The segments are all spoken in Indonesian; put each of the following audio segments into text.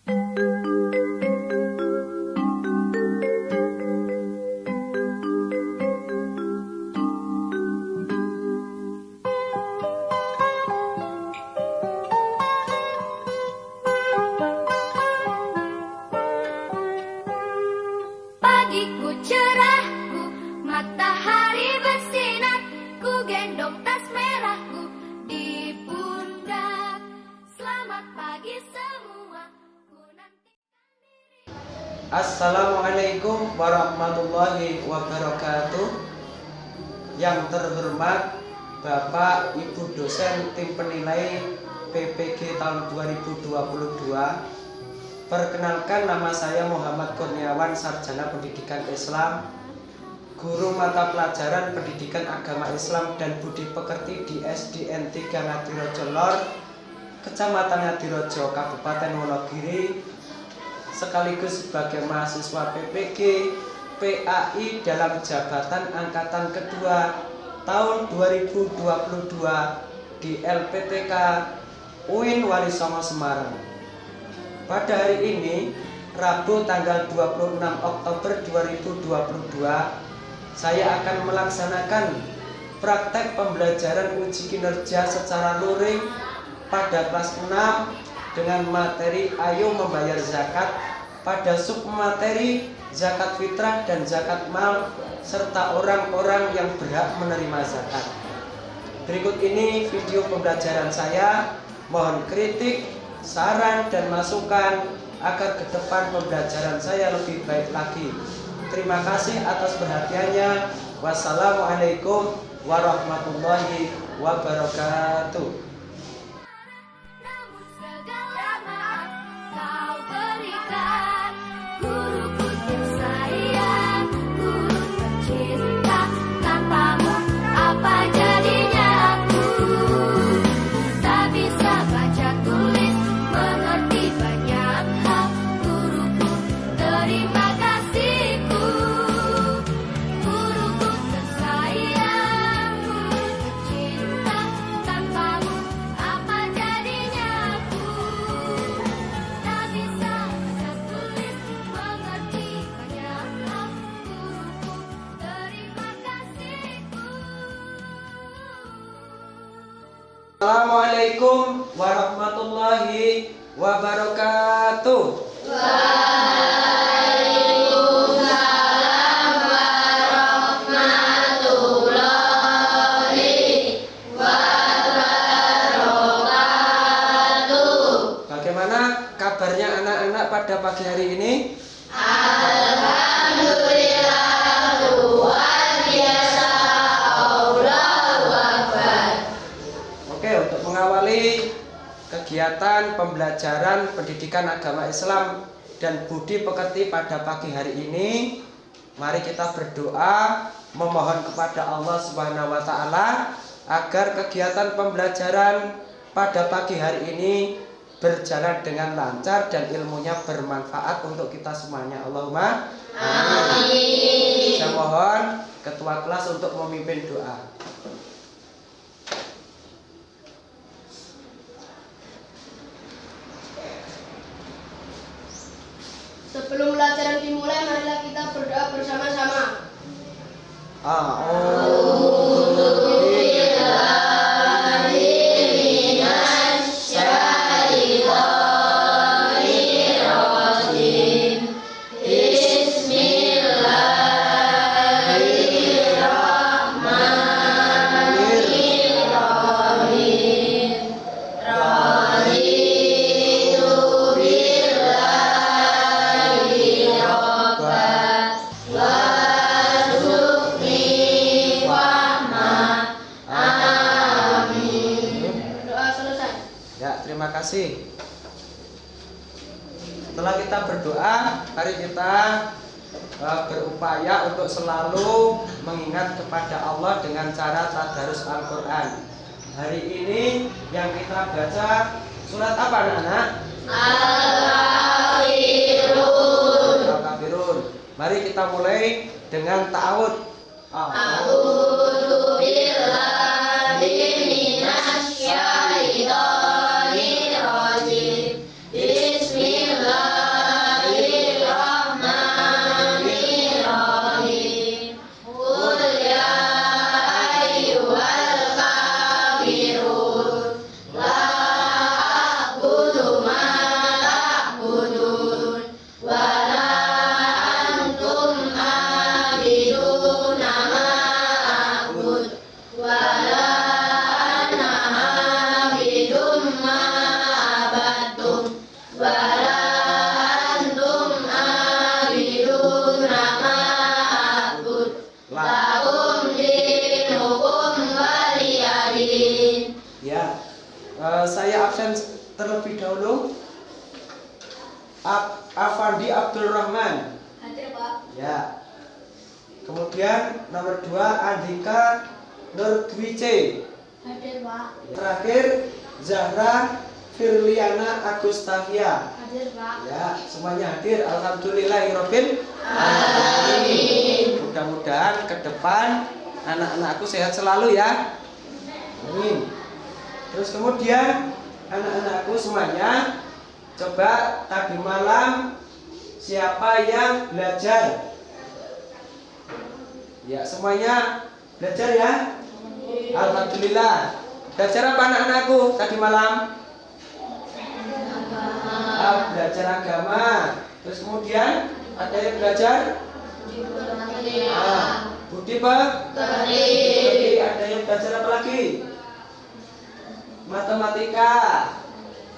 Pagiku cerahku, matahari bersinar, ku gendong tas merahku di pundak. Selamat pagi semua, ku nantikan diri. Assalamualaikum warahmatullahi wabarakatuh. Yang terhormat Bapak Ibu dosen tim penilai PPG tahun 2022. Perkenalkan, nama saya Muhammad Kurniawan, Sarjana Pendidikan Islam, guru mata pelajaran Pendidikan Agama Islam dan Budi Pekerti di SDN 3 Ngadirojo Lor, Kecamatan Ngadirojo, Kabupaten Wonogiri, sekaligus sebagai mahasiswa PPG PAI dalam jabatan angkatan kedua tahun 2022 di LPTK UIN Wali Songo Semarang. Pada hari ini, Rabu tanggal 26 Oktober 2022, saya akan melaksanakan praktek pembelajaran uji kinerja secara luring pada kelas 6 dengan materi Ayo Membayar Zakat pada submateri zakat fitrah dan zakat mal serta orang-orang yang berhak menerima zakat. Berikut ini video pembelajaran saya. Mohon kritik, saran dan masukan agar ke depan pembelajaran saya lebih baik lagi. Terima kasih atas perhatiannya. Wassalamualaikum warahmatullahi wabarakatuh. Namun segala maaf kau berikan, guruku tersayang, guru tercinta, tanpamu apa jadinya aku? Tak bisa baca tulis, mengerti banyak hal, guruku terima kasihku. Guruku tersayang, guru tercinta, tanpamu apa jadinya aku? Tak bisa baca tulis, mengerti banyak hal, guruku terima kasihku. Assalamualaikum warahmatullahi wabarakatuh. Bagaimana kabarnya anak-anak pada pagi hari ini? Oke, untuk mengawali kegiatan pembelajaran pendidikan agama Islam dan budi pekerti pada pagi hari ini, mari kita berdoa memohon kepada Allah Subhanahu wa taala agar kegiatan pembelajaran pada pagi hari ini berjalan dengan lancar dan ilmunya bermanfaat untuk kita semuanya. Allahumma amin. Saya mohon ketua kelas untuk memimpin doa. Sebelum pelajaran dimulai, marilah kita berdoa bersama-sama. Doa selesai. Ya, terima kasih. Setelah kita berdoa, mari kita berupaya untuk selalu mengingat kepada Allah dengan cara tadarus Al-Quran. Hari ini yang kita baca surat apa anak-anak? Al-Kafirun. Mari kita mulai dengan ta'awud. A'udzu billahi minasy syaithanir rajim. Bismillah. Saya absen terlebih dahulu. Afandi Abdul Rahman. Hadir, Pak. Ya. Kemudian nomor 2 Andika Nur Dwice. Hadir, Pak. Terakhir Zahra Firliana Agustafia. Hadir, Pak. Ya, semuanya hadir. Alhamdulillahirabbil alamin. Mudah-mudahan ke depan anak-anakku sehat selalu ya. Amin. Terus kemudian anak-anakku semuanya, coba tadi malam siapa yang belajar? Ya, semuanya belajar ya. Alhamdulillah. Belajar apa anak-anakku tadi malam? Belajar agama. Terus kemudian ada yang belajar budi pekerti. Ada yang belajar apa lagi? Matematika.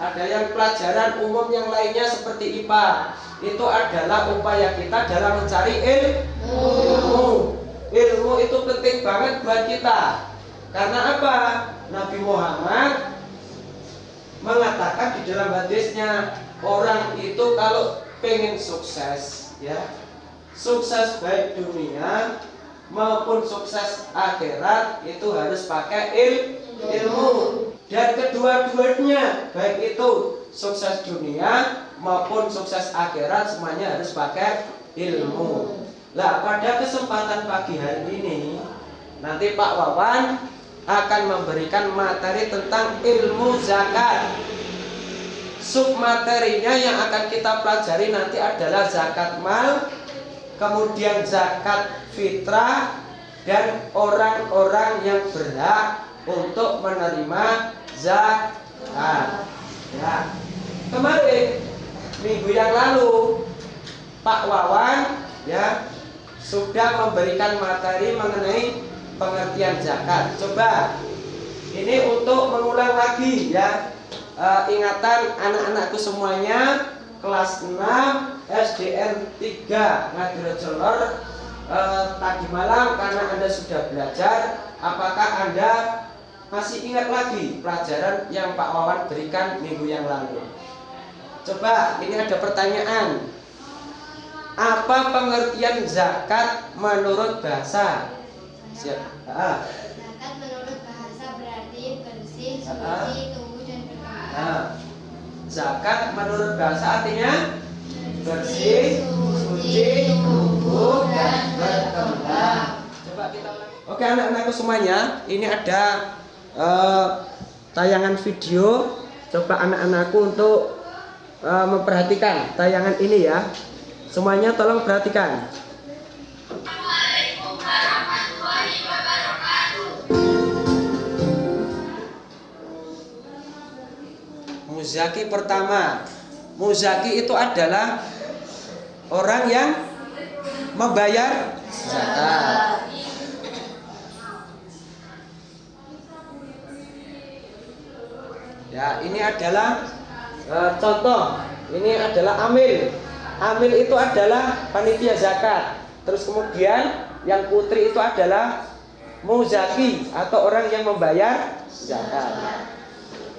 Ada yang pelajaran umum yang lainnya seperti IPA. Itu adalah upaya kita dalam mencari ilmu. Ilmu itu penting banget buat kita. Karena apa? Nabi Muhammad mengatakan di dalam hadisnya, orang itu kalau pengen sukses, ya, sukses baik dunia maupun sukses akhirat itu harus pakai ilmu. Dan kedua-duanya, baik itu sukses dunia maupun sukses akhirat, semuanya harus pakai ilmu. Nah, pada kesempatan pagi hari ini, nanti Pak Wawan akan memberikan materi tentang ilmu zakat. Submaterinya yang akan kita pelajari nanti adalah zakat mal, kemudian zakat fitrah, dan orang-orang yang berhak untuk menerima zakat. Ya. Kemarin minggu yang lalu Pak Wawan ya sudah memberikan materi mengenai pengertian zakat. Coba ini untuk mengulang lagi ya, ingatan anak-anakku semuanya kelas 6 SDN 3 Ngadirejo Lor. Tadi malam karena Anda sudah belajar, apakah Anda masih ingat lagi pelajaran yang Pak Wawan berikan minggu yang lalu? Coba, ini ada pertanyaan. Apa pengertian zakat menurut bahasa? Siap. Zakat menurut bahasa berarti bersih, suci, tumbuh dan berkembang. Zakat menurut bahasa artinya bersih, suci, tumbuh dan berkembang. Coba kita ulangi. Oke anak-anakku semuanya, ini ada tayangan video. Coba anak-anakku untuk memperhatikan tayangan ini ya. Semuanya tolong perhatikan. Muzaki pertama. Muzaki itu adalah orang yang membayar zakat. Ya, ini adalah contoh. Ini adalah amil. Amil itu adalah panitia zakat. Terus kemudian yang putri itu adalah muzaki atau orang yang membayar zakat.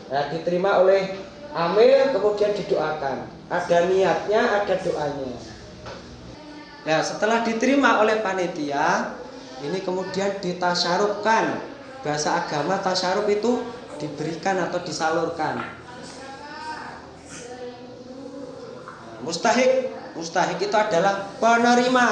Nah, diterima oleh amil kemudian didoakan. Ada niatnya, ada doanya. Nah, setelah diterima oleh panitia, ini kemudian ditasyarufkan. Bahasa agama tasyaruf itu diberikan atau disalurkan. Mustahik, mustahik itu adalah penerima.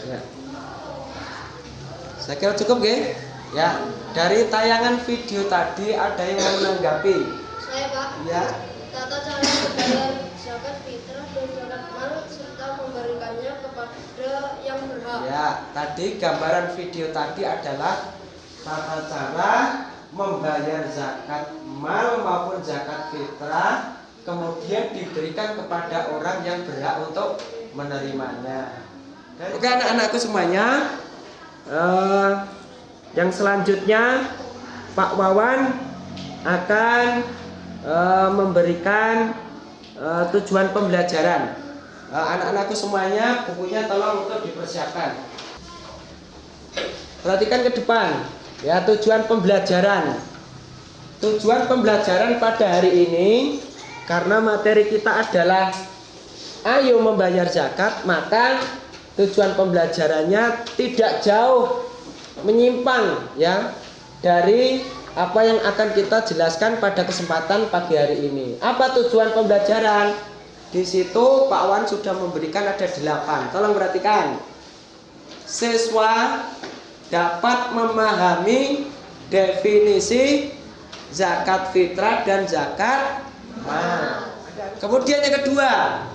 Ya. Saya kira cukup, nggih? Ya, dari tayangan video tadi ada yang mau menanggapi? Saya, Pak. Ya. Tata cara membayar zakat fitrah dan zakat mal serta memberikannya kepada yang berhak. Ya, tadi gambaran video tadi adalah tata cara membayar zakat mal maupun zakat fitrah, kemudian diberikan kepada orang yang berhak untuk menerimanya. Oke anak-anakku semuanya, yang selanjutnya Pak Wawan akan memberikan tujuan pembelajaran. Anak-anakku semuanya, bukunya tolong untuk dipersiapkan. Perhatikan ke depan, ya, tujuan pembelajaran. Tujuan pembelajaran pada hari ini, karena materi kita adalah ayo membayar zakat, maka tujuan pembelajarannya tidak jauh menyimpang ya dari apa yang akan kita jelaskan pada kesempatan pagi hari ini. Apa tujuan pembelajaran? Di situ Pak Wan sudah memberikan ada 8. Tolong perhatikan. Siswa dapat memahami definisi zakat fitrah dan zakat mal. Kemudian yang kedua,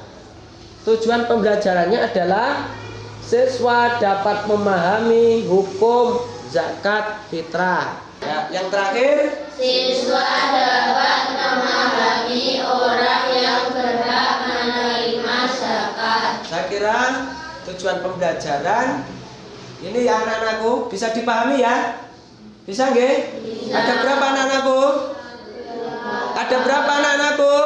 tujuan pembelajarannya adalah siswa dapat memahami hukum zakat fitrah. Ya, yang terakhir, Siswa dapat memahami orang yang berhak menerima zakat. saya kira tujuan pembelajaran ini ya anak-anakku bisa dipahami ya? Bisa nggih? Ada berapa anak-anakku? Ada berapa anak-anakku?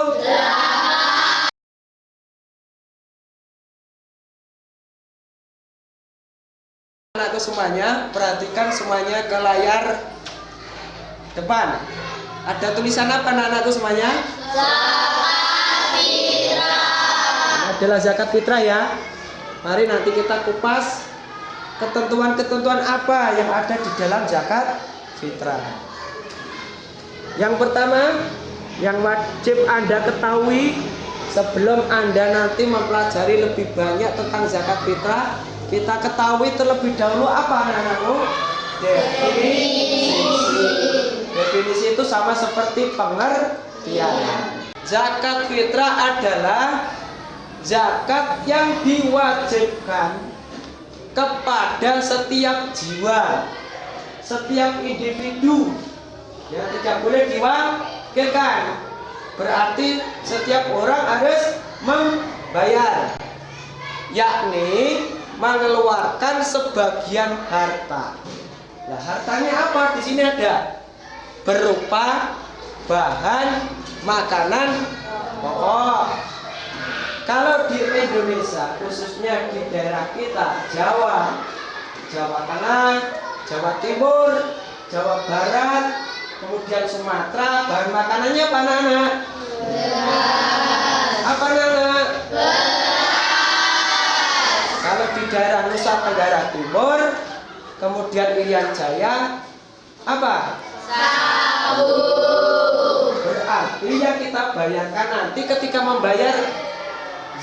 Anakku semuanya, perhatikan semuanya ke layar depan. Ada tulisan apa anak-anakku semuanya? Zakat fitrah. Ini adalah zakat fitrah ya. Mari nanti kita kupas ketentuan-ketentuan apa yang ada di dalam zakat fitrah. Yang pertama, yang wajib Anda ketahui sebelum Anda nanti mempelajari lebih banyak tentang zakat fitrah, kita ketahui terlebih dahulu apa anak-anakku? Definisi. Definisi itu sama seperti pengertian. Zakat fitrah adalah zakat yang diwajibkan kepada setiap jiwa, setiap individu. Ya, tidak boleh diwakilkan. Berarti setiap orang harus membayar, yakni mengeluarkan sebagian harta. Nah, hartanya apa? Di sini ada berupa bahan makanan pokok. Kalau di Indonesia, khususnya di daerah kita, Jawa, Jawa Tengah, Jawa Timur, Jawa Barat, kemudian Sumatera, bahan makanannya apa anak-anak? Apa anak-anak? Kalau di daerah Nusa Tenggara Timur, kemudian Irian Jaya, apa? Sabu. Berarti yang kita bayarkan nanti ketika membayar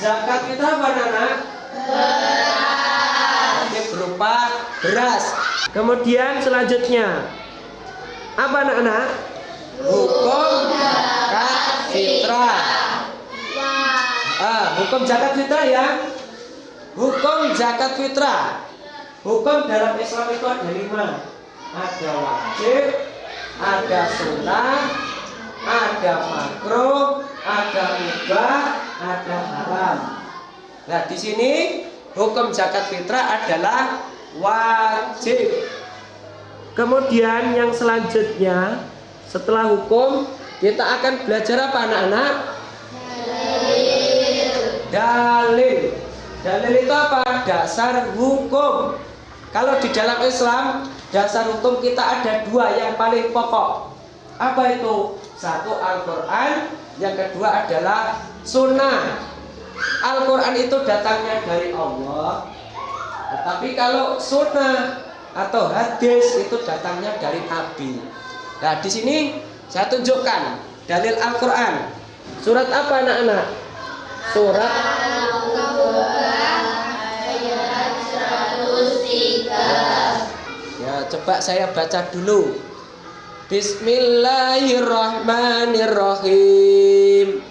zakat kita apa anak-anak? Beras. Ini berupa beras. Kemudian selanjutnya apa anak-anak? Hukum zakat fitrah. Hukum zakat fitrah ya. Hukum zakat fitrah. Hukum dalam Islam itu ada 5. Ada wajib, ada sunnah, ada makruh, ada mubah, ada haram. Nah, di sini hukum zakat fitrah adalah wajib. Kemudian yang selanjutnya setelah hukum kita akan belajar apa anak-anak? Dalil. Dalil itu apa? Dasar hukum. Kalau di dalam Islam dasar hukum kita ada 2 yang paling pokok. Apa itu? Satu Al-Quran, yang kedua adalah sunnah. Al-Quran itu datangnya dari Allah, tetapi kalau sunnah atau hadis itu datangnya dari Nabi. Nah, di sini saya tunjukkan dalil Al-Quran. Surat apa anak-anak? Surat Ayat 103. ya, coba saya baca dulu. Bismillahirrahmanirrahim.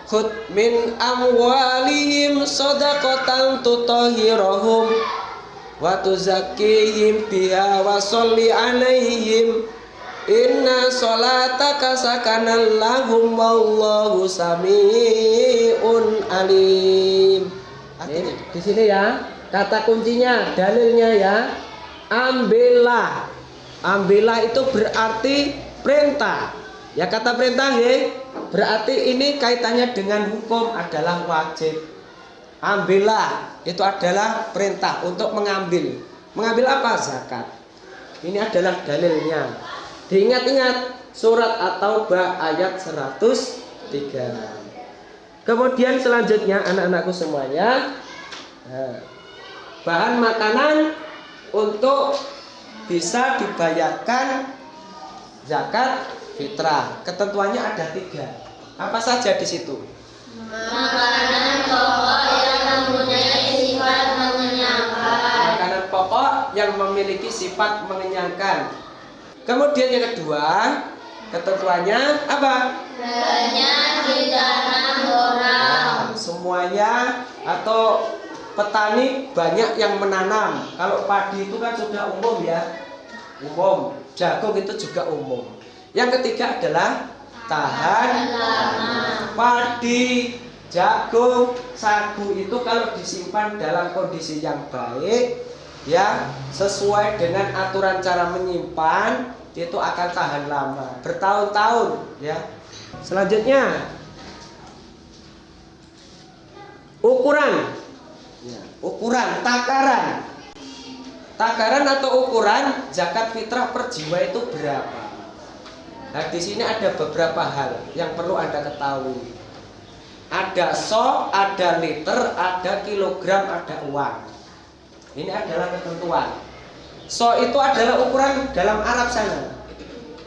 Khud min amwalihim shadaqatan tutahhiruhum wa tuzakkihim biha wa sholli alaihim inna sholataka sakanan lahum wallahu sami'un alim. Di sini ya. Kata kuncinya, dalilnya ya, ambillah. Ambillah itu berarti perintah. Ya kata perintah ya, berarti ini kaitannya dengan hukum adalah wajib. Ambillah itu adalah perintah untuk mengambil. Mengambil apa? Zakat. Ini adalah dalilnya. Diingat-ingat surat At-Taubah ayat 103. Kemudian selanjutnya anak-anakku semuanya, bahan makanan untuk bisa dibayarkan zakat fitrah. Ketentuannya ada 3. Apa saja di situ? Makanan pokok yang mempunyai sifat mengenyangkan. Makanan pokok yang memiliki sifat mengenyangkan. Kemudian yang kedua, ketentuannya apa? Banyak ditanam orang. Semuanya atau petani banyak yang menanam. Kalau padi itu kan sudah umum ya, umum. Jagung itu juga umum. Yang ketiga adalah tahan lama. Padi, jagung, sagu itu kalau disimpan dalam kondisi yang baik, ya sesuai dengan aturan cara menyimpan, itu akan tahan lama, bertahun-tahun, ya. Selanjutnya ukuran, ya, ukuran takaran. Takaran atau ukuran zakat fitrah per jiwa itu berapa? Nah, di sini ada beberapa hal yang perlu Anda ketahui. Ada so, ada liter, ada kilogram, ada uang. Ini adalah ketentuan. So itu adalah ukuran dalam Arab sana.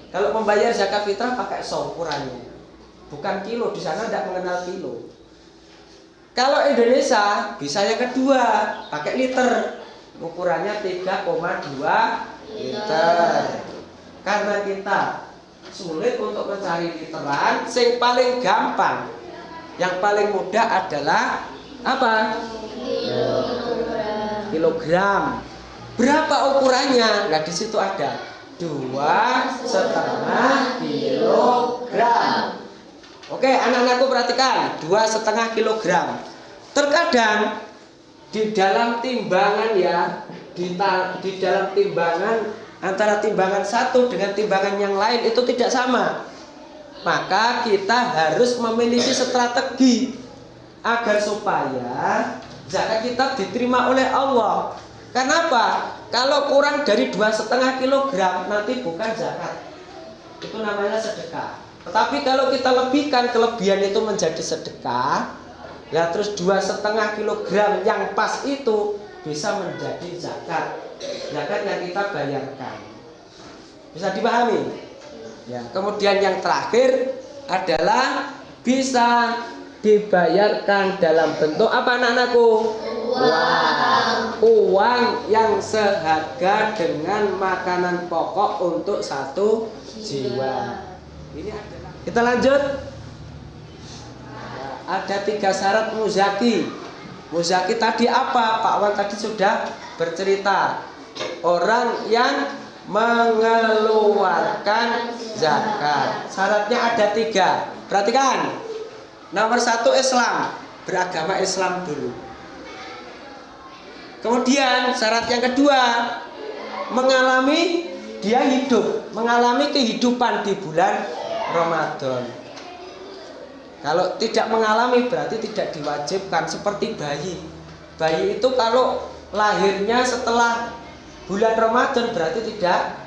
Kalau membayar zakat fitrah pakai so ukurannya, bukan kilo. Di sana tidak mengenal kilo. Kalau Indonesia bisa yang kedua, pakai liter. Ukurannya 3,2 liter. Karena kita sulit untuk mencari literan, yang paling gampang, yang paling mudah adalah apa? Kilogram. Berapa ukurannya? Nah di situ ada 2,5 kilogram. Oke, anak-anakku perhatikan, 2,5 kilogram. Terkadang di dalam timbangan ya, di dalam timbangan antara timbangan satu dengan timbangan yang lain itu tidak sama. Maka kita harus memiliki strategi agar supaya zakat kita diterima oleh Allah. Kenapa? Kalau kurang dari 2,5 kilogram nanti bukan zakat, itu namanya sedekah. Tetapi kalau kita lebihkan, kelebihan itu menjadi sedekah, ya terus 2,5 kilogram yang pas itu bisa menjadi zakat. Zakat yang kita bayarkan. Bisa dipahami? Ya, kemudian yang terakhir adalah bisa dibayarkan dalam bentuk apa anak-anakku? Uang. Uang yang seharga dengan makanan pokok untuk 1 jiwa. Ini adalah. Kita lanjut. Ya, ada 3 syarat muzaki. Muzaki tadi apa? Pak Wan tadi sudah bercerita. Orang yang mengeluarkan zakat. Syaratnya ada 3. Perhatikan. Nomor 1 Islam, beragama Islam dulu. Kemudian syarat yang kedua, dia mengalami kehidupan di bulan Ramadan. Kalau tidak mengalami berarti tidak diwajibkan, seperti bayi. Bayi itu kalau lahirnya setelah bulan Ramadan berarti tidak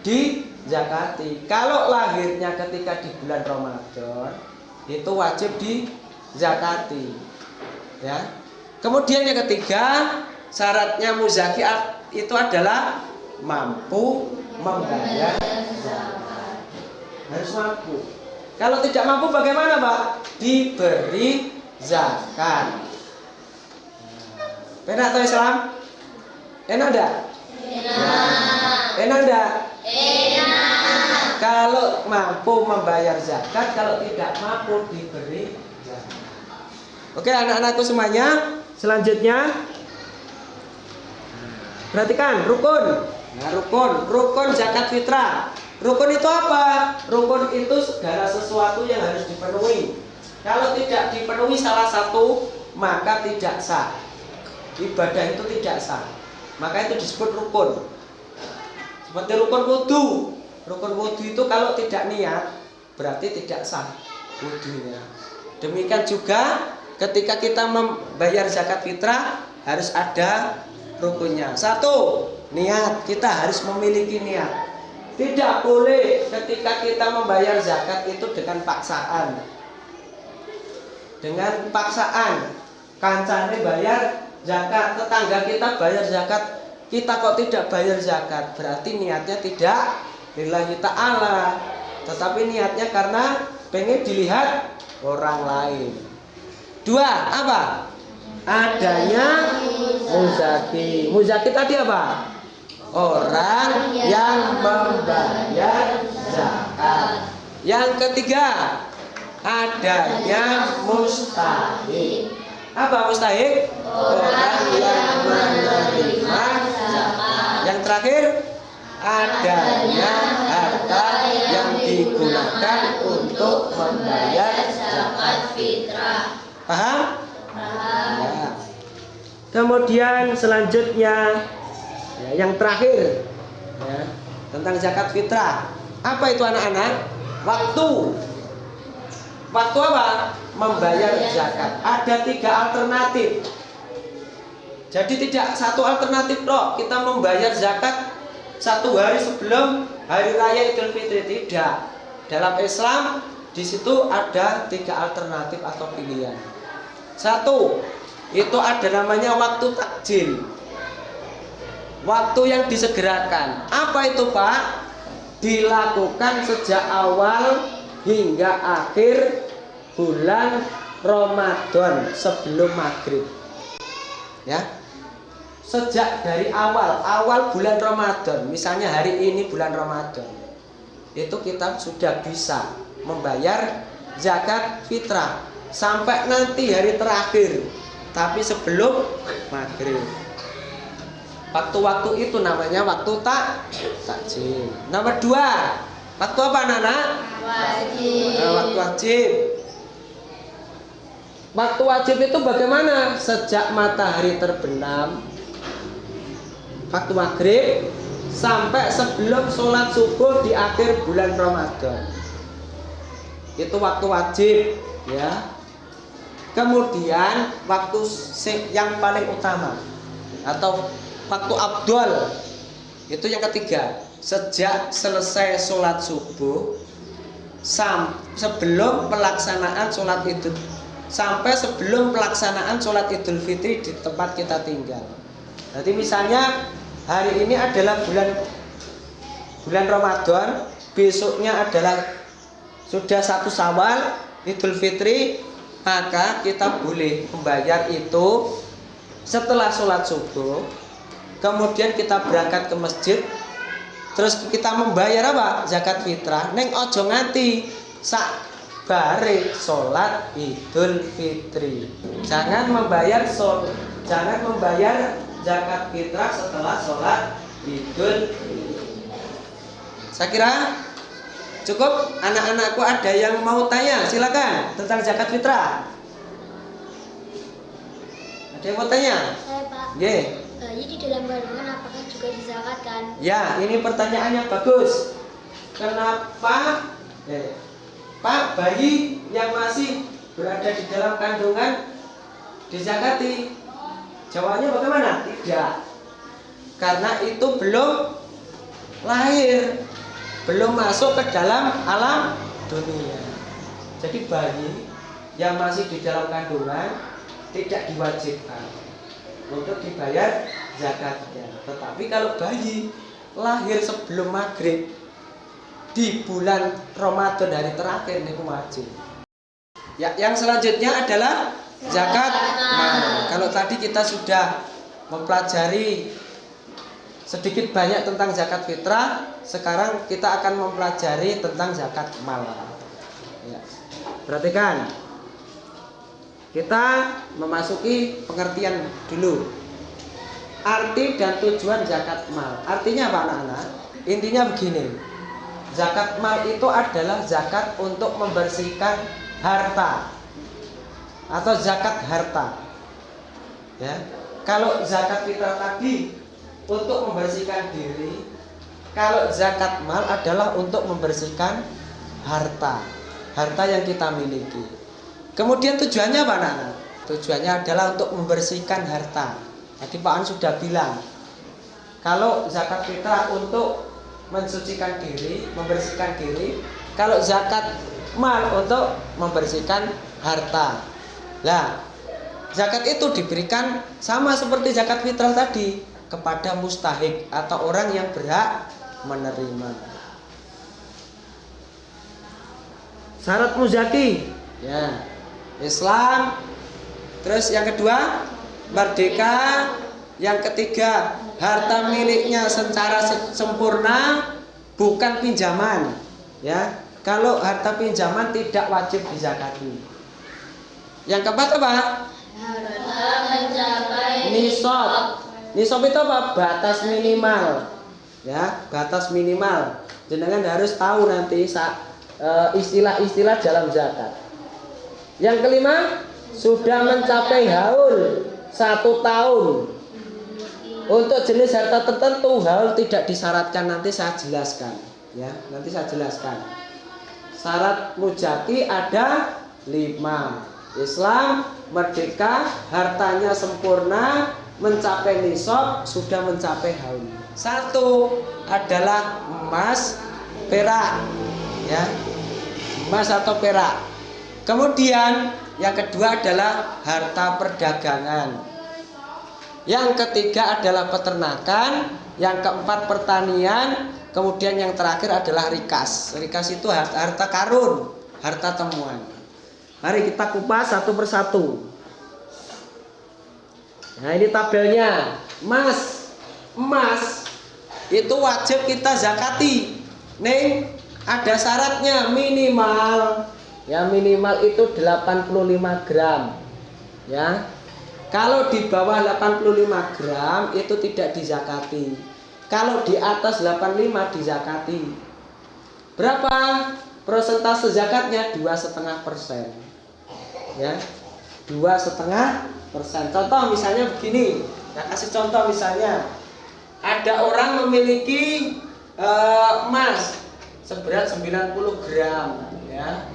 dizakati. Kalau lahirnya ketika di bulan Ramadan itu wajib dizakati. Ya. Kemudian yang ketiga, syaratnya muzaki itu adalah mampu membayar zakat. Harus mampu. Kalau tidak mampu bagaimana, Pak? Diberi zakat. Enak atau Islam? Enak enggak? Enak enggak? Enak. Kalau mampu membayar zakat, kalau tidak mampu diberi zakat. Oke, anak-anakku semuanya, selanjutnya perhatikan rukun. Nah, rukun zakat fitrah. Rukun itu apa? Rukun itu segala sesuatu yang harus dipenuhi. Kalau tidak dipenuhi salah satu, maka tidak sah. ibadah itu tidak sah. Maka itu disebut rukun. Seperti rukun wudu. Rukun wudu itu kalau tidak niat berarti tidak sah wudunya. Demikian juga ketika kita membayar zakat fitrah harus ada rukunnya. Satu, niat. Kita harus memiliki niat. Tidak boleh ketika kita membayar zakat itu dengan paksaan. Dengan paksaan, kancane bayar zakat, tetangga kita bayar zakat, kita kok tidak bayar zakat, berarti niatnya tidak lillahi ta'ala, tetapi niatnya karena pengen dilihat orang lain. Dua, apa? Adanya muzaki. Muzaki tadi apa? Orang yang membayar zakat. Yang ketiga, adanya mustahik. Apa mustahik? Orang yang menerima zakat. Yang terakhir, adanya harta yang digunakan untuk membayar zakat fitrah. Paham? Paham. Ya. Kemudian selanjutnya yang terakhir ya, tentang zakat fitrah. Apa itu anak-anak? Waktu. Waktu apa? Membayar zakat. Ada 3 alternatif. Jadi tidak satu alternatif loh. Kita membayar zakat 1 hari sebelum hari raya Idul Fitri, tidak. Dalam Islam di situ ada 3 alternatif atau pilihan. 1, itu ada namanya waktu takjil. Waktu yang disegerakan. Apa itu, Pak? Dilakukan sejak awal hingga akhir bulan Ramadan sebelum maghrib. Ya. Sejak dari awal bulan Ramadan, misalnya hari ini bulan Ramadan, itu kita sudah bisa membayar zakat fitrah sampai nanti hari terakhir, tapi sebelum maghrib. Waktu-waktu itu namanya waktu takjil. Nomor 2, waktu apa anak-anak? Wajib. Waktu wajib. Waktu wajib itu bagaimana? Sejak matahari terbenam, waktu maghrib, sampai sebelum sholat subuh di akhir bulan Ramadan. Itu waktu wajib, ya. Kemudian waktu yang paling utama atau waktu abdul itu yang ketiga, sejak selesai sholat subuh sebelum pelaksanaan sholat Idul, sampai sebelum pelaksanaan sholat Idul Fitri di tempat kita tinggal. Jadi misalnya hari ini adalah bulan Ramadan, besoknya adalah sudah 1 Syawal Idul Fitri, maka kita boleh membayar itu setelah sholat subuh. Kemudian kita berangkat ke masjid, terus kita membayar apa? Zakat fitrah. Neng ojo nganti sak bare sholat Idul Fitri. Jangan membayar zakat fitrah setelah sholat Idul Fitri. Saya kira cukup. Anak-anakku ada yang mau tanya, silakan tentang zakat fitrah. Ada yang mau tanya? Saya, Pak. Ye. Bayi di dalam kandungan apakah juga dizakatkan? Ya, ini pertanyaannya bagus. Kenapa Pak, bayi yang masih berada di dalam kandungan dizakati? Jawabannya bagaimana? Tidak. Karena itu belum lahir, belum masuk ke dalam alam dunia. Jadi bayi yang masih di dalam kandungan tidak diwajibkan untuk dibayar zakatnya. Tetapi kalau bayi lahir sebelum maghrib di bulan Ramadan hari terakhir ini wajib. Ya, yang selanjutnya adalah zakat mal. Kalau tadi kita sudah mempelajari sedikit banyak tentang zakat fitrah, sekarang kita akan mempelajari tentang zakat mal. Ya. Perhatikan. Kita memasuki pengertian dulu. Arti dan tujuan zakat mal. Artinya apa anak-anak? Intinya begini. Zakat mal itu adalah zakat untuk membersihkan harta atau zakat harta. Ya. Kalau zakat fitrah tadi untuk membersihkan diri, kalau zakat mal adalah untuk membersihkan harta yang kita miliki. Kemudian tujuannya apa anak-anak? Tujuannya adalah untuk membersihkan harta. Tadi Pak An sudah bilang, kalau zakat fitrah untuk mensucikan diri, membersihkan diri. Kalau zakat mal untuk membersihkan harta. Nah, zakat itu diberikan sama seperti zakat fitrah tadi kepada mustahik atau orang yang berhak menerima. Syarat muzaki, ya, Islam. Terus yang kedua, merdeka. Yang ketiga, harta miliknya secara sempurna, bukan pinjaman. Ya, kalau harta pinjaman tidak wajib dizakati. Yang keempat apa? Harta mencapai Nisab. Nisab itu apa? Batas minimal. Ya, batas minimal. Jenengan harus tahu nanti istilah-istilah dalam zakat. Yang kelima, sudah mencapai haul 1 tahun. Untuk jenis harta tertentu haul tidak disyaratkan, nanti saya jelaskan. Ya, nanti saya jelaskan. Syarat mujaki ada 5. Islam, merdeka, hartanya sempurna, mencapai nisab, sudah mencapai haul. 1 adalah emas, perak, ya, emas atau perak. Kemudian yang kedua adalah harta perdagangan. Yang ketiga adalah peternakan, yang keempat pertanian, kemudian yang terakhir adalah rikas. Rikas itu harta karun, harta temuan. Mari kita kupas satu persatu. Nah, ini tabelnya. Emas itu wajib kita zakati. Nih, ada syaratnya minimal. Ya, minimal itu 85 gram. Ya. Kalau di bawah 85 gram itu tidak dizakati. Kalau di atas 85 dizakati. Berapa persentase zakatnya? 2,5%. Ya, 2,5%. Contoh misalnya begini. Saya kasih contoh misalnya. Ada orang memiliki emas seberat 90 gram. Ya,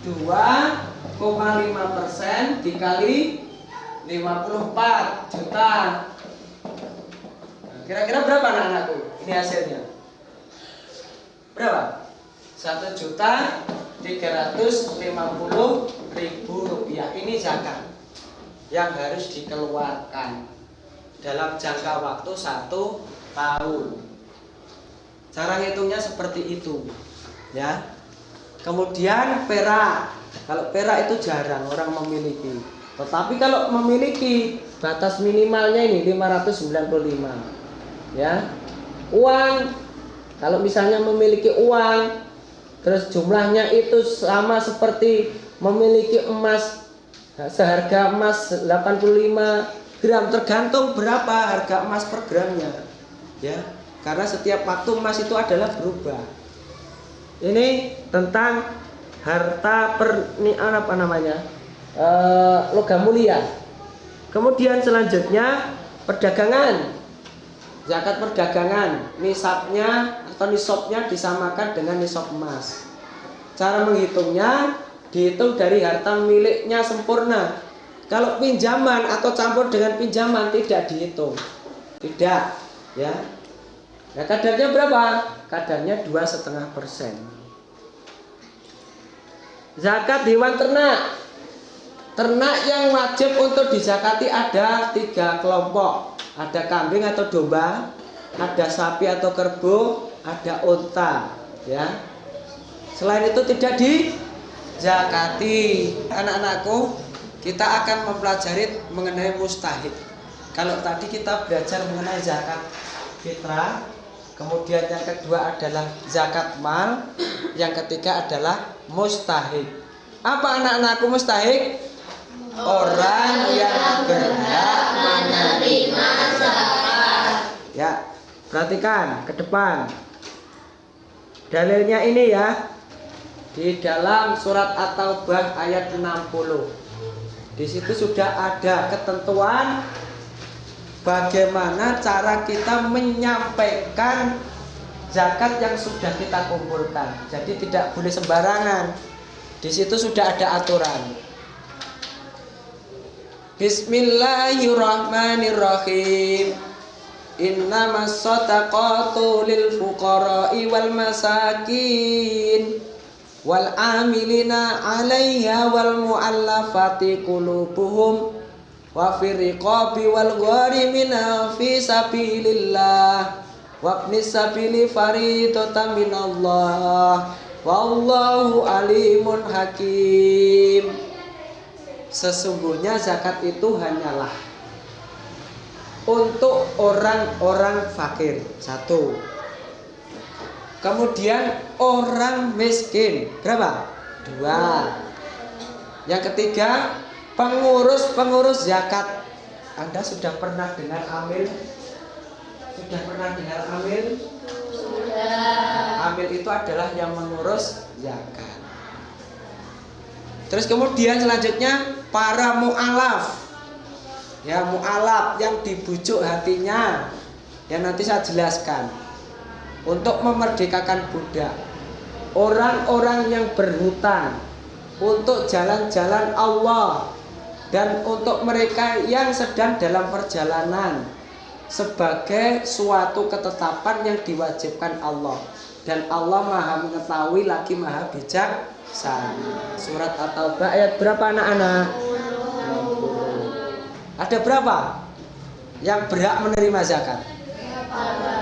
2,5% dikali 54 juta. Nah, kira-kira berapa anak-anakku? Ini hasilnya berapa? 1.350.000 rupiah. Ini zakat yang harus dikeluarkan dalam jangka waktu 1 tahun. Cara ngitungnya seperti itu, ya. Kemudian perak. Kalau perak itu jarang orang memiliki. Tetapi kalau memiliki batas minimalnya ini 595. Ya. Uang, kalau misalnya memiliki uang terus jumlahnya itu sama seperti memiliki emas, seharga emas 85 gram, tergantung berapa harga emas per gramnya. Ya. Karena setiap waktu emas itu adalah berubah. Ini tentang harta logam mulia. Kemudian selanjutnya perdagangan. Zakat perdagangan, nisabnya atau nisabnya disamakan dengan nisab emas. Cara menghitungnya dihitung dari harta miliknya sempurna. Kalau pinjaman atau campur dengan pinjaman tidak dihitung. Tidak, ya. Nah, kadarnya berapa? Kadarnya 2,5%. Zakat hewan ternak. Ternak yang wajib untuk dizakati ada 3 kelompok. Ada kambing atau domba, ada sapi atau kerbau, ada unta, ya. Selain itu tidak dizakati. Anak-anakku, kita akan mempelajari mengenai mustahik. Kalau tadi kita belajar mengenai zakat fitrah, kemudian yang kedua adalah zakat mal, yang ketiga adalah mustahik. Apa anak-anakku mustahik? Orang yang berhak menerima zakat. Ya, perhatikan ke depan. Dalilnya ini ya, di dalam surat At-Taubah ayat 60. Di situ sudah ada ketentuan bagaimana cara kita menyampaikan zakat yang sudah kita kumpulkan. Jadi tidak boleh sembarangan. Di situ sudah ada aturan. Bismillahirrahmanirrahim. Innamas shadaqatu lil fuqara'i wal masakin wal amilina 'alaiha wal mu'allafati qulubuhum wa fir riqabi wal gharimina fi sabilillah wa ibnis sabili faridatan minallah wallahu alimun hakim. Sesungguhnya zakat itu hanyalah untuk orang-orang fakir, satu. Kemudian orang miskin, berapa? Dua. Yang ketiga, pengurus zakat. Anda sudah pernah dengar amil? Sudah pernah dengar amil? Sudah. Amil itu adalah yang mengurus zakat. Terus kemudian selanjutnya para mu'alaf. Ya, mu'alaf yang dibujuk hatinya. Yang nanti saya jelaskan. Untuk memerdekakan budak. Orang-orang yang berhutang untuk jalan-jalan Allah. Dan untuk mereka yang sedang dalam perjalanan. Sebagai suatu ketetapan yang diwajibkan Allah. Dan Allah maha mengetahui lagi maha bijaksana. Surat At-Taubah ayat berapa anak-anak? Ada berapa yang berhak menerima zakat?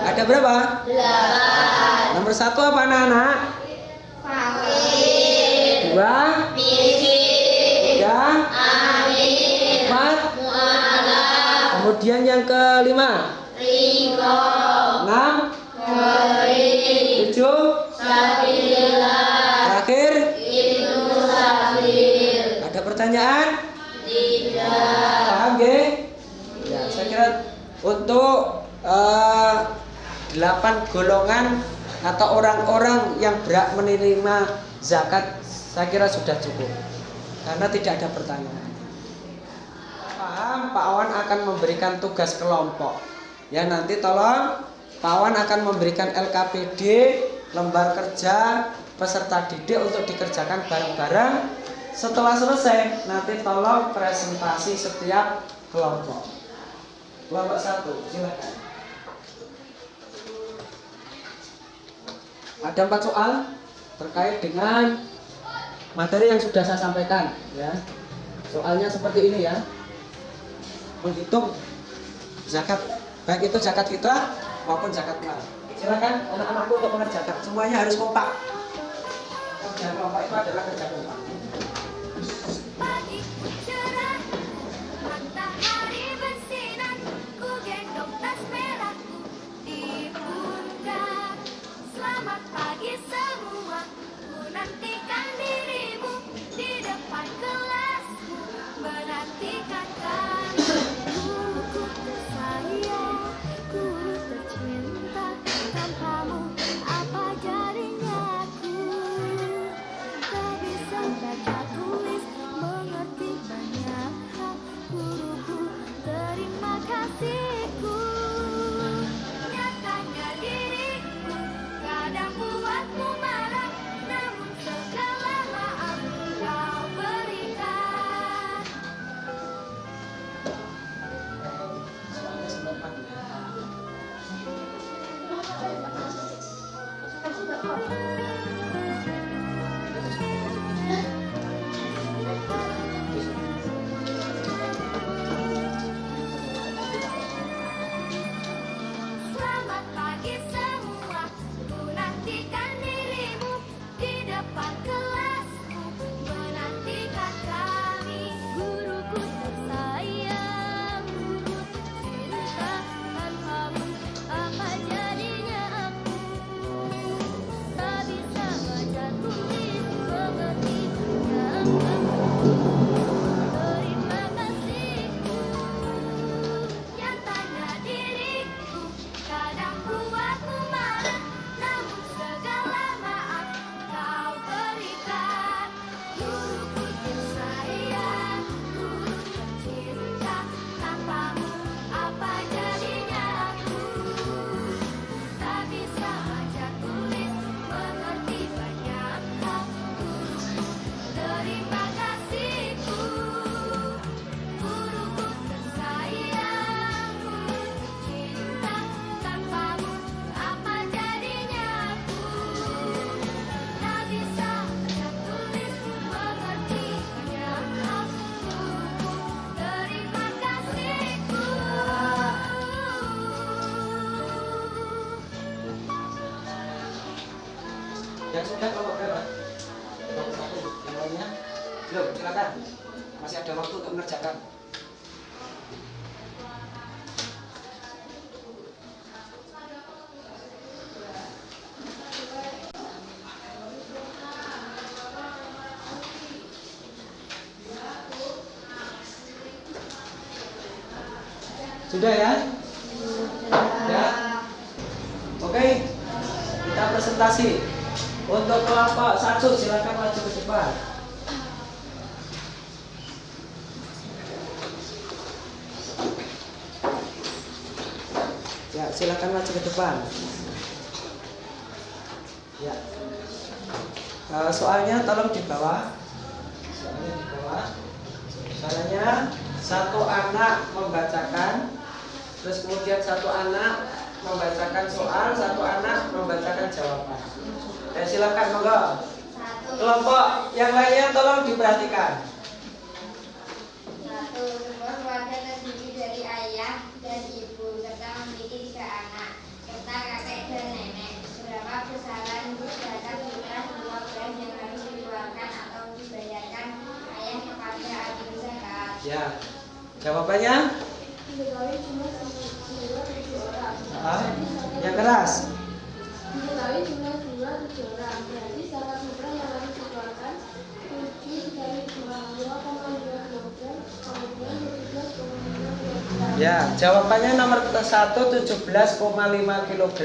Ada berapa? 8. Nomor 1 apa anak-anak? Fakir. 2 miskin. 3 amil. 4 mu'alaf. Kemudian yang kelima? Riba. 6 gharib. 7 sabilillah. Terakhir? Ibnu sabil. Ada pertanyaan? Tidak. Paham nggih? Ya, saya kira untuk 8 golongan atau orang-orang yang berhak menerima zakat saya kira sudah cukup. Karena tidak ada pertanyaan. Paham? Pak Awan akan memberikan tugas kelompok. Ya, nanti tolong Pak Awan akan memberikan LKPD, lembar kerja peserta didik untuk dikerjakan bareng-bareng. Setelah selesai, nanti tolong presentasi setiap kelompok. Kelompok 1, silakan. Ada 4 soal terkait dengan materi yang sudah saya sampaikan. Ya, soalnya seperti ini ya. Menghitung zakat, baik itu zakat fitrah maupun zakat mal. Silakan anak-anakku untuk mengerjakan. Semuanya harus kompak. Kerja kelompok itu adalah kerja kompak. Pagi cerah, matahari bersinar, ku gendong tas merahku di pundak. Selamat pagi semua, ku nantikan dirimu di depan kelasku, menantikan kamu. Ku tersayang, ku tercinta, tanpamu apa jadinya aku? Tak bisa baca tulis, mengerti banyak hal, guruku, terima kasihku. Nyatanya diriku kadang buatmu marah, namun segala maaf kau berikan. Yang sudah kelompok berapa? Kelompok 1. Yang lainnya? Belum, silakan. Masih ada waktu untuk mengerjakan. Sudah ya? Ya. Oke. Kita presentasi. Untuk kelompok 1 silakan maju ke depan. Ya, silakan maju ke depan. Ya. Soalnya tolong di bawah. Soalnya di bawah. Soalnya satu anak membacakan, terus kemudian satu anak membacakan soal, satu anak membacakan jawaban. Ya, silakan monggo. Kelompok yang lainnya tolong diperhatikan. 1. Sebuah keluarga terdiri dari ayah dan ibu serta memiliki 3 anak serta kakek dan nenek. Berapa besaran zakat fitrah 2 beras yang harus dikeluarkan atau dibayarkan ayah kepada adik zakat? Ya. Jawabannya? Diketahui jumlah jiwa 7 orang. Yang keras. Diketahui jumlah jiwa 7 orang. Berarti zakat fitrah yang harus dikeluarkan 7 dikali 2,2 kilogram, kemudian 17,5 kilogram. Ya, jawabannya nomor 1 17,5 kg.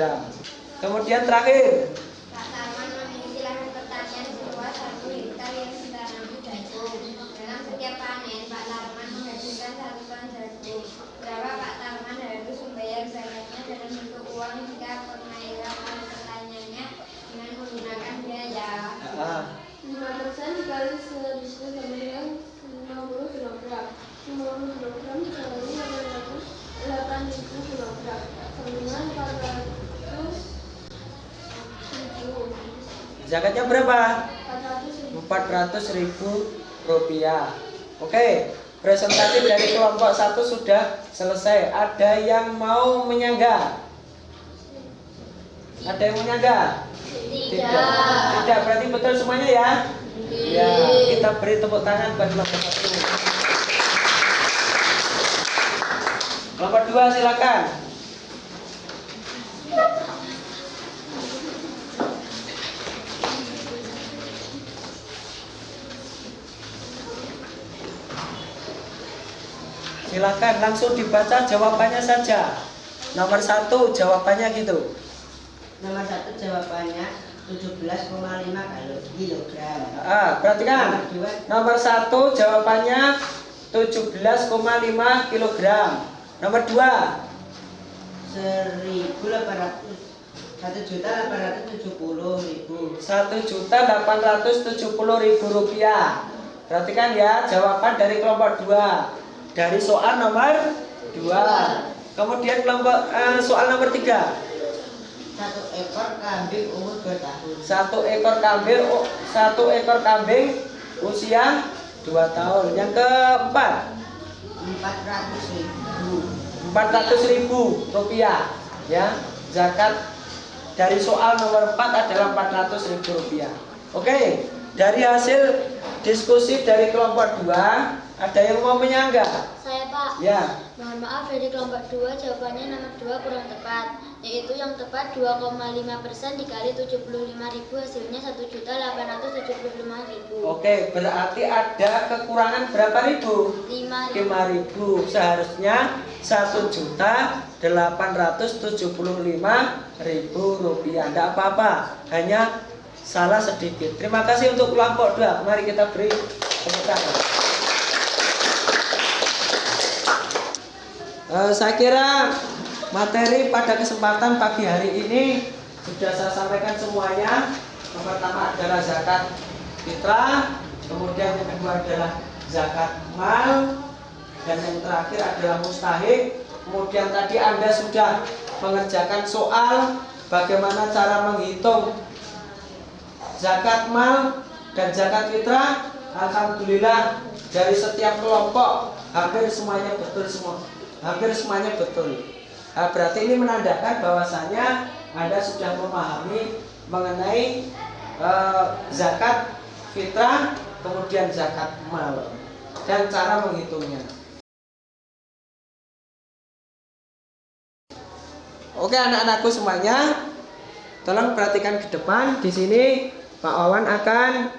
Kemudian terakhir. Pak Tarman memiliki lahan pertanian seluas 1 hektar yang ditanami jagung. Dalam setiap panen, Pak Tarman menghasilkan 1 ton jagung. Berapa Pak Tarman harus membayar zakatnya dalam bentuk uang jika pengairan lahan pertaniannya dengan menggunakan biaya? 5% dikali 1.000 sama dengan 50 kilogram. 50 kilogram dikali 8.000 kilogram. Sama dengan 400.000. Zakatnya berapa? 400.000. 400.000 rupiah. Oke, presentasi dari kelompok 1 sudah selesai. Ada yang mau menyanggah? Ada yang menyanggah? Tidak, berarti betul semuanya ya? Ya, kita beri tepuk tangan buat kelompok 1. Kelompok 2 silakan. Silakan langsung dibaca jawabannya saja. Nomor 1 jawabannya gitu. Nomor 1 jawabannya 17,5 kilogram. Perhatikan. Nomor 2 Nomor 1 jawabannya 17,5 kg. Nomor 2 1.870.000. 1.870.000 rupiah. Perhatikan ya jawaban dari kelompok 2 dari soal nomor 2. Kemudian kelompok soal nomor 3. 1 ekor kambing umur 2 tahun. 1 ekor kambing usia 2 tahun. Yang keempat 400.000 rupiah ya. Zakat dari soal nomor 4 adalah 400.000 rupiah. Oke, dari hasil diskusi dari kelompok 2 ada yang mau menyanggah? Saya Pak. Ya. Mohon maaf dari kelompok 2 jawabannya nomor 2 kurang tepat, yaitu yang tepat 2,5% dikali 75.000 hasilnya 1.875.000. Oke, berarti ada kekurangan berapa ribu? 5.000. Seharusnya 1.875.000 rupiah. Tidak apa-apa, hanya salah sedikit. Terima kasih untuk kelompok 2. Mari kita beri tepuk tangan. Saya kira materi pada kesempatan pagi hari ini sudah saya sampaikan semuanya. Yang pertama adalah zakat fitrah, kemudian yang kedua adalah zakat mal, dan yang terakhir adalah mustahik. Kemudian tadi Anda sudah mengerjakan soal bagaimana cara menghitung zakat mal dan zakat fitrah. Alhamdulillah dari setiap kelompok hampir semuanya betul semua. Hampir semuanya betul. Berarti ini menandakan bahwasanya Anda sudah memahami mengenai zakat fitrah, kemudian zakat mal, dan cara menghitungnya. Oke anak-anakku semuanya, tolong perhatikan ke depan. Di sini Pak Wawan akan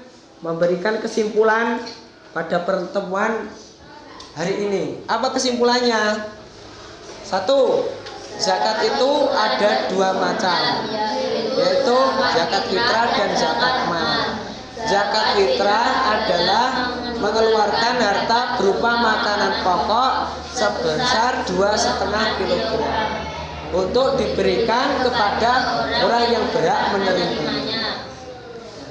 memberikan kesimpulan pada pertemuan hari ini. Apa kesimpulannya? 1. Zakat itu ada 2 macam, yaitu zakat fitrah dan zakat mal. Zakat fitrah adalah mengeluarkan harta berupa makanan pokok sebesar 2,5 kg untuk diberikan kepada orang yang berhak menerimanya.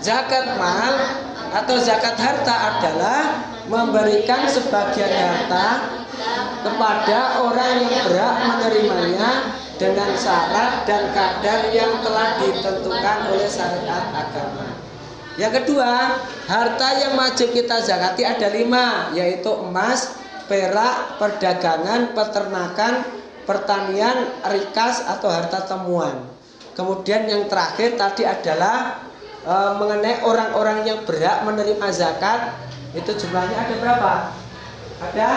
Zakat mal atau zakat harta adalah memberikan sebagian harta kepada orang yang berhak menerimanya dengan syarat dan kadar yang telah ditentukan oleh syariat agama. Yang kedua, harta yang wajib kita zakati ada 5, yaitu emas, perak, perdagangan, peternakan, pertanian, rikas atau harta temuan. Kemudian yang terakhir tadi adalah mengenai orang-orang yang berhak menerima zakat, itu jumlahnya ada berapa? Ada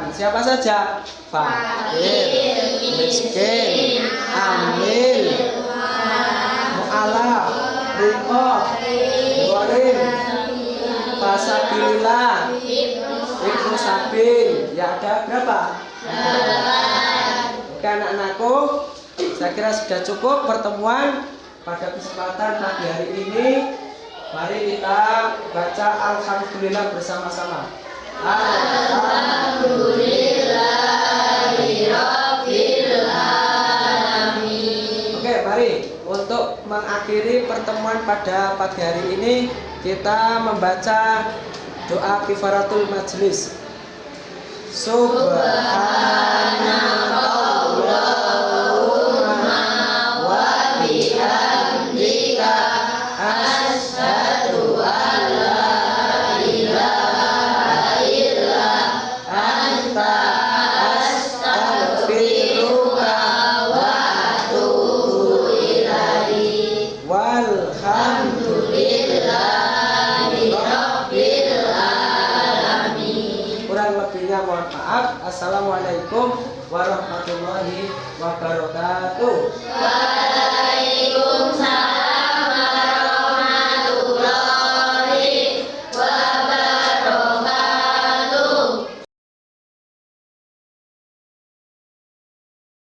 8. Siapa saja? Fakir, miskin, amil, mu'alaf, riqab, gharim, fasabilillah, ibnu sabil. Ya ada berapa? Oke anak-anakku, saya kira sudah cukup pertemuan pada kesempatan pagi hari ini. Mari kita baca alhamdulillah bersama-sama. Alhamdulillahirabbil alamin. Oke, mari untuk mengakhiri pertemuan pada pagi hari ini kita membaca doa kifaratul majlis. Subhanallahumma wa bihamdika asyhadu an la ilaha illa anta astaghfiruka wa atubu ilaik. Walhamdulillahi rabbil alamin. Kurang lebihnya mohon maaf. Assalamualaikum warahmatullahi wabarakatuh.